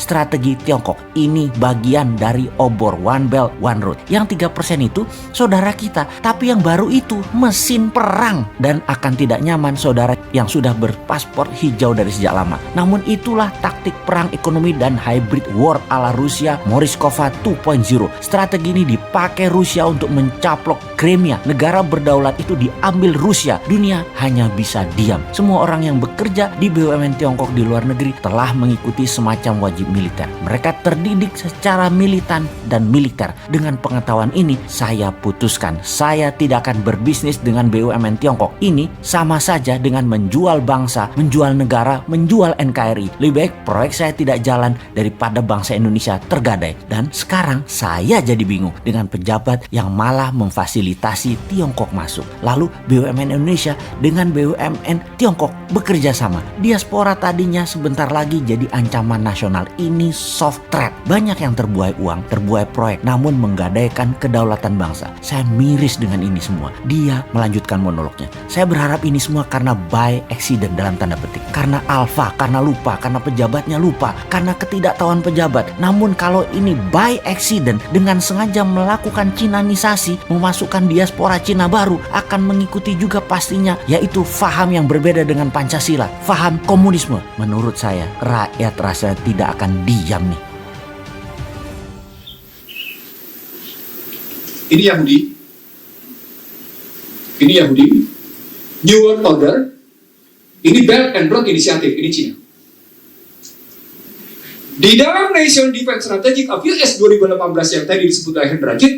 strategi Tiongkok. Ini bagian dari obor One Belt One Road. Yang 3% itu saudara kita, tapi yang baru itu mesin perang dan akan tidak nyaman saudara yang sudah berpaspor hijau dari sejak lama. Namun itulah taktik perang ekonomi dan hybrid war ala Rusia Morishkova 2.0. Strategi ini dipakai Rusia untuk mencaplok Crimea. Negara berdaulat itu diambil Rusia. Dunia hanya bisa diam. Semua orang yang bekerja di BUMN Tiongkok di luar negeri telah mengikuti semacam wajib militer. Mereka terdidik secara militan dan militer. Dengan pengetahuan ini, saya putuskan saya tidak akan berbisnis dengan BUMN Tiongkok. Ini sama saja dengan menjual bangsa, menjual negara, menjual NKRI. Lebih baik proyek saya tidak jalan daripada bangsa Indonesia tergadai. Dan sekarang saya jadi bingung dengan pejabat yang malah memfasilitasi Tiongkok masuk. Lalu BUMN Indonesia dengan BUMN Tiongkok bekerja sama. Diaspora tadinya sebentar lagi jadi ancaman nasional. Ini soft threat. Banyak yang terbuai uang, terbuai proyek, namun menggadaikan kedaulatan bangsa. Saya miris dengan ini semua. Dia melanjutkan monolognya. Saya berharap ini semua karena by accident dalam tanda petik. Karena alfa, karena lupa, karena pejabatnya lupa, karena ketidaktahuan pejabat. Namun kalau ini by accident dengan sengaja melakukan Cinanisasi, memasukkan diaspora Cina baru, akan mengikuti juga pastinya, yaitu faham yang berbeda dengan Pancasila, faham komunisme. Menurut saya, rakyat rasanya tidak akan diam nih. Ini Yahudi, New World Order, ini Belt and Road Initiative, ini Cina. Di dalam National Defense Strategic of US 2018 yang tadi disebut oleh Hendrajit,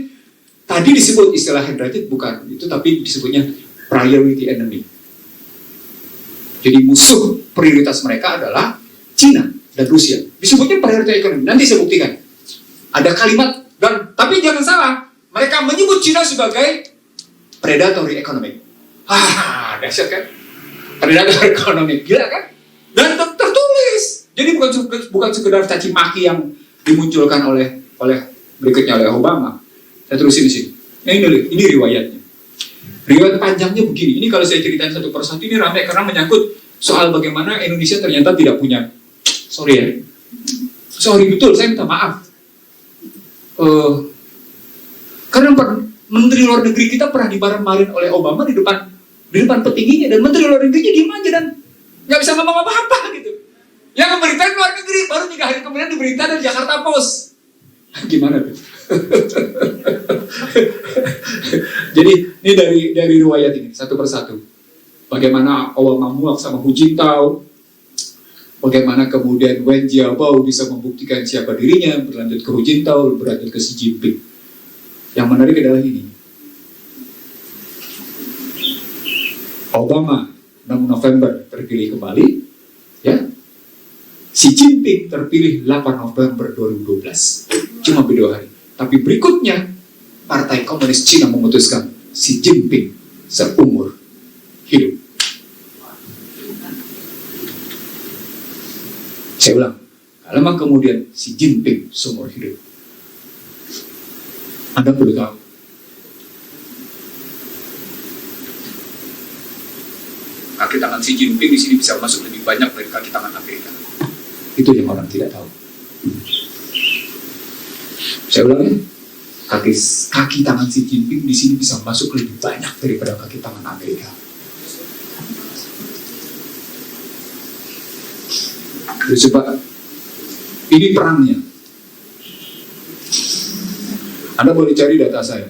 tadi disebut istilah Hendrajit bukan itu, tapi disebutnya priority enemy. Jadi musuh prioritas mereka adalah Cina dan Rusia. Disebutnya priority economy. Nanti saya buktikan. Ada kalimat tapi jangan salah, mereka menyebut Cina sebagai predatory economy. Dahsyat kan? Predatory economy, gila kan? Dan tertulis. Jadi bukan sekedar caci maki yang dimunculkan oleh berikutnya oleh Obama. Saya terusin di sini. Ini riwayatnya. Riwayat panjangnya begini. Ini kalau saya ceritain satu persatu ini ramai karena menyangkut soal bagaimana Indonesia ternyata tidak punya. Sorry betul, saya minta maaf. Karena Menteri Luar Negeri kita pernah dimarah-marahin oleh Obama di depan petingginya, dan Menteri Luar Negerinya diem aja dan nggak bisa ngomong apa-apa gitu. Yang memberitain luar negeri, baru 3 hari kemudian diberitakan dari Jakarta Post. Gimana tuh? Jadi ini dari riwayat ini satu persatu. Bagaimana Obama muak sama Hu Jintao, bagaimana kemudian Wen Jiabao bisa membuktikan siapa dirinya, berlanjut ke Hu Jintao, berlanjut ke Xi Jinping. Yang menarik adalah ini. Obama 6 November terpilih kembali, ya. Xi Jinping terpilih 8 November 2012. Cuma beda hari. Tapi berikutnya, Partai Komunis Cina memutuskan Xi Jinping seumur hidup. Saya ulang, lama kemudian Xi Jinping seumur hidup. Anda perlu tahu. Kaki tangan Xi Jinping di sini bisa masuk lebih banyak dari kaki tangan Amerika. Itu yang orang tidak tahu. Saya ulang ya, kaki tangan Xi Jinping di sini bisa masuk lebih banyak daripada kaki tangan Amerika. Coba, ini perangnya. Anda boleh cari data saya.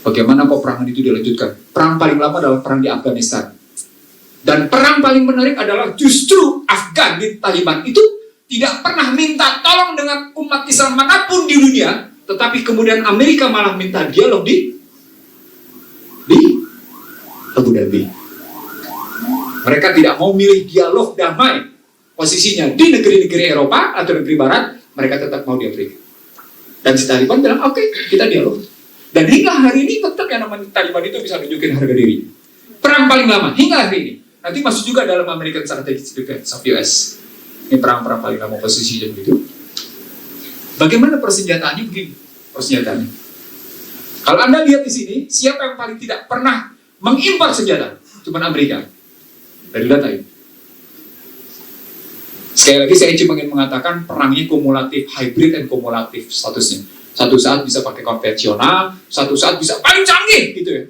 Bagaimana kok perangan itu dilanjutkan? Perang paling lama adalah perang di Afghanistan. Dan perang paling menarik adalah justru Afgan di Taliban itu tidak pernah minta tolong dengan umat Islam manapun di dunia, tetapi kemudian Amerika malah minta dialog di Abu Dhabi. Mereka tidak mau milih dialog damai. Posisinya di negeri-negeri Eropa atau negeri Barat, mereka tetap mau di Afrika. Dan si Taliban bilang, oke, kita dialog. Dan hingga hari ini tetap yang namanya Taliban itu bisa nunjukin harga diri. Perang paling lama hingga hari ini. Nanti masuk juga dalam American Strategic Defense of US. Ini perang-perang paling lama posisinya begitu. Bagaimana persenjataannya begini? Persenjataannya. Kalau Anda lihat di sini, siapa yang paling tidak pernah mengimpor senjata? Cuma Amerika. Dari data ini. Sekali lagi saya cuma ingin mengatakan perangnya kumulatif, hybrid and kumulatif statusnya. Satu saat bisa pakai konvensional, satu saat bisa paling canggih gitu ya.